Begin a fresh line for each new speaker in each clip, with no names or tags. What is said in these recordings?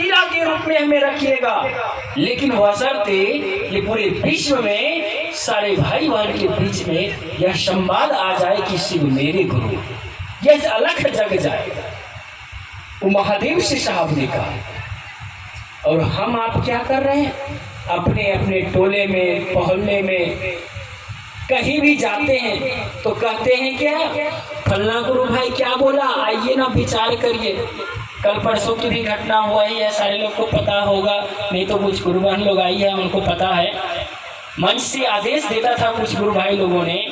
कीड़ा के रूप में हमें रखिएगा, लेकिन बशर्ते ये पूरे विश्व में सारे भाई बहन के बीच में यह संवाद आ जाए कि शिव मेरे गुरु, यह अलख जग जाए। वो महादेव से साहब ने कहा। और हम आप क्या कर रहे हैं? अपने अपने टोले में, मोहल्ले में कहीं भी जाते हैं तो कहते हैं क्या, फलना गुरु भाई क्या बोला, आइए ना विचार करिए। कल परसों की भी घटना हुआ ही है, सारे लोग को पता होगा, नहीं तो कुछ गुरु बहन लोग आई है उनको पता है। मंच से आदेश देता था कुछ गुरु भाई लोगों ने,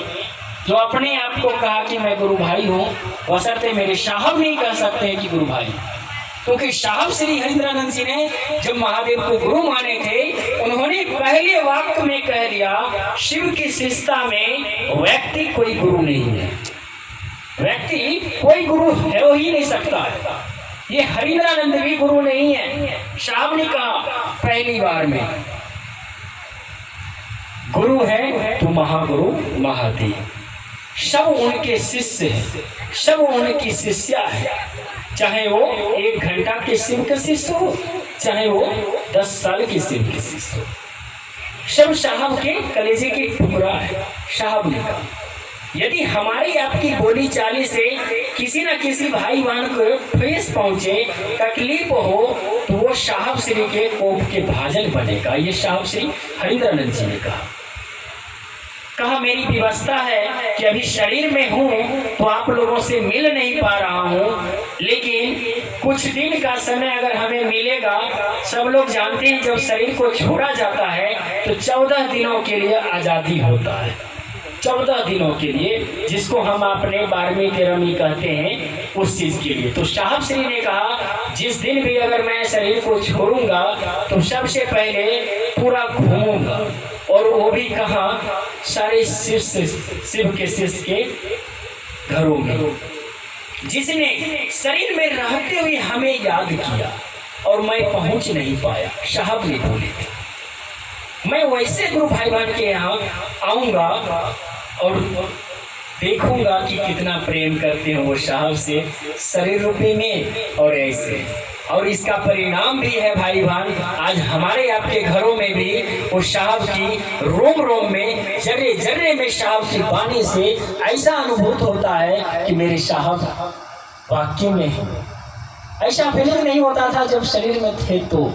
जो अपने आप को कहा कि मैं गुरु भाई हूँ, बशर्ते मेरे साहब नहीं कह सकते हैं कि गुरु भाई, क्योंकि साहब श्री हरिंद्रानंद जी ने जब महादेव को गुरु माने थे, उन्होंने पहले वाक्य में कह दिया, शिव की शिष्टता में व्यक्ति कोई गुरु नहीं है, व्यक्ति कोई गुरु है ही नहीं सकता। ये हरिंद्रानंद भी गुरु नहीं है। साहब ने कहा पहली बार में, गुरु है तो महागुरु महादेव, सब उनके शिष्य हैं, सब उनकी शिष्या है। चाहे वो 1 घंटा के शिव के शिष्य हो, चाहे वो 10 साल के शिव के शिष्य हो, सब साहब के कलेजे की टुकड़ा है। साहब ने कहा यदि हमारी आपकी बोली चाली से किसी न किसी भाई बहन को ठेस पहुंचे, तकलीफ हो, तो वो साहब श्री के कोप के भाजन बनेगा। ये साहब श्री हरिंद्रानंद जी ने कहा मेरी व्यवस्था है कि अभी शरीर में हूँ तो आप लोगों से मिल नहीं पा रहा हूँ, लेकिन कुछ दिन का समय अगर हमें मिलेगा, सब लोग जानते हैं जब शरीर को छोड़ा जाता है तो 14 दिनों के लिए आज़ादी होता है। 14 दिनों के लिए, जिसको हम अपने 12वीं 13वीं कहते हैं, उस चीज़ के लिए। तो साहब श्री ने कहा जिस दिन भी अगर मैं शरीर को छोड़ूंगा तो सबसे पहले पूरा घूमूंगा, और वो भी कहाँ, सारे शिव के शिष्य के घरों में, जिसने शरीर में रहते हुए हमें याद किया और मैं पहुंच नहीं पाया। साहब ने बोले थे मैं वैसे गुरु भाई बहन के यहाँ आऊँगा और देखूंगा कि कितना प्रेम करते हैं वो साहब से, शरीर रूपी में और ऐसे। और इसका परिणाम भी है भाई बहन, आज हमारे आपके घरों में भी वो साहब की रोम रोम में, जर्रे जर्रे में साहब की वाणी से ऐसा अनुभूत होता है कि मेरे साहब वाक्य में है। ऐसा फीलिंग नहीं होता था जब शरीर में थे। तो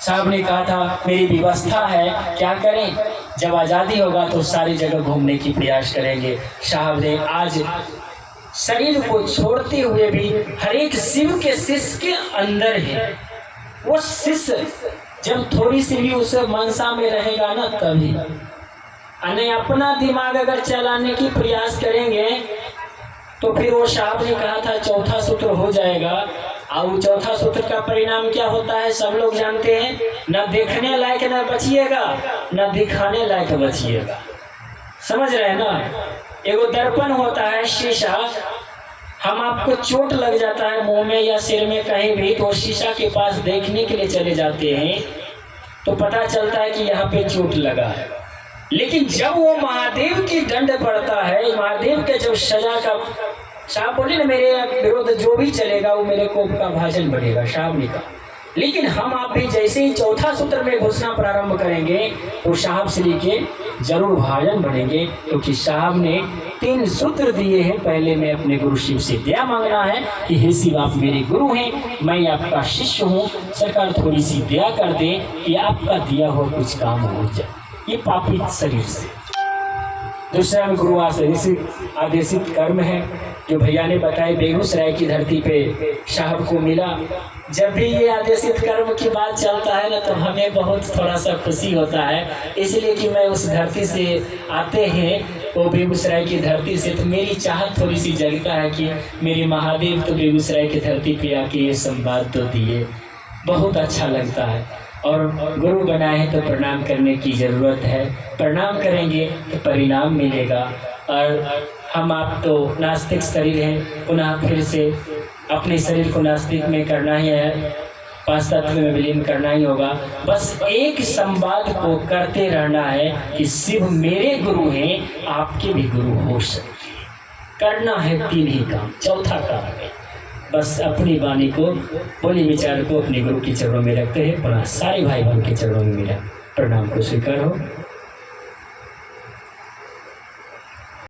साहब ने कहा था मेरी व्यवस्था है, क्या करें, जब आज़ादी होगा तो सारी जगह घूमने की प्रयास करेंगे। साहब ने आज शरीर को छोड़ते हुए भी हर एक शिव के शिष्य के अंदर है। वो शिष्य जब थोड़ी सी भी उस मनसा में रहेगा ना, तभी अने अपना दिमाग अगर चलाने की प्रयास करेंगे तो फिर वो साहब ने कहा था चौथा सूत्र हो जाएगा। और चौथा सूत्र का परिणाम क्या होता है सब लोग जानते हैं, न देखने लायक न बचिएगा, न दिखाने लायक बचिएगा। समझ रहे हैं ना? एगो दर्पण होता है, शीशा, हम आपको चोट लग जाता है मुंह में या सिर में कहीं भी, तो शीशा के पास देखने के लिए चले जाते हैं तो पता चलता है कि यहाँ पे चोट लगा है। लेकिन जब वो महादेव की दंड पड़ता है, महादेव के जब सजा का, साहब बोले ना मेरे विरोध जो भी चलेगा वो मेरे कोप का भाजन बनेगा, साहब ने कहा। लेकिन हम आप भी जैसे ही चौथा सूत्र में घुसना प्रारंभ करेंगे तो साहब श्री के जरूर भाजन बनेंगे, क्योंकि साहब ने 3 सूत्र दिए हैं। पहले में अपने गुरु शिव से दया मांगना है कि हे शिव आप मेरे गुरु हैं, मैं आपका शिष्य हूँ, सरकार थोड़ी सी दया कर दे कि आपका दिया हुआ कुछ काम हो जाए ये पापी शरीर से। दूसरा में गुरु आदेशित कर्म है, जो भैया ने बताया बेगूसराय की धरती पे साहब को मिला। जब भी ये आदेशित कर्म की बात चलता है ना तो हमें बहुत थोड़ा सा खुशी होता है, इसलिए कि मैं उस धरती से आते हैं, वो बेगूसराय की धरती से, तो मेरी चाहत थोड़ी सी जगता है कि मेरे महादेव तो बेगूसराय की धरती पे आके ये संवाद तो दिए, बहुत अच्छा लगता है। और गुरु बनाए हैं तो प्रणाम करने की ज़रूरत है, प्रणाम करेंगे तो परिणाम मिलेगा। और हम आप तो नास्तिक शरीर हैं, पुनः फिर से अपने शरीर को नास्तिक में करना ही है, 5 तत्व में विलीन करना ही होगा। बस एक संवाद को करते रहना है कि शिव मेरे गुरु हैं, आपके भी गुरु हो सकते हैं। करना है 3 ही काम, चौथा काम है बस अपनी वाणी को, बोली विचार को अपने गुरु के चरणों में रखते हैं। पुनः सारे भाई बहन के चरणों में मेरा प्रणाम को स्वीकार हो।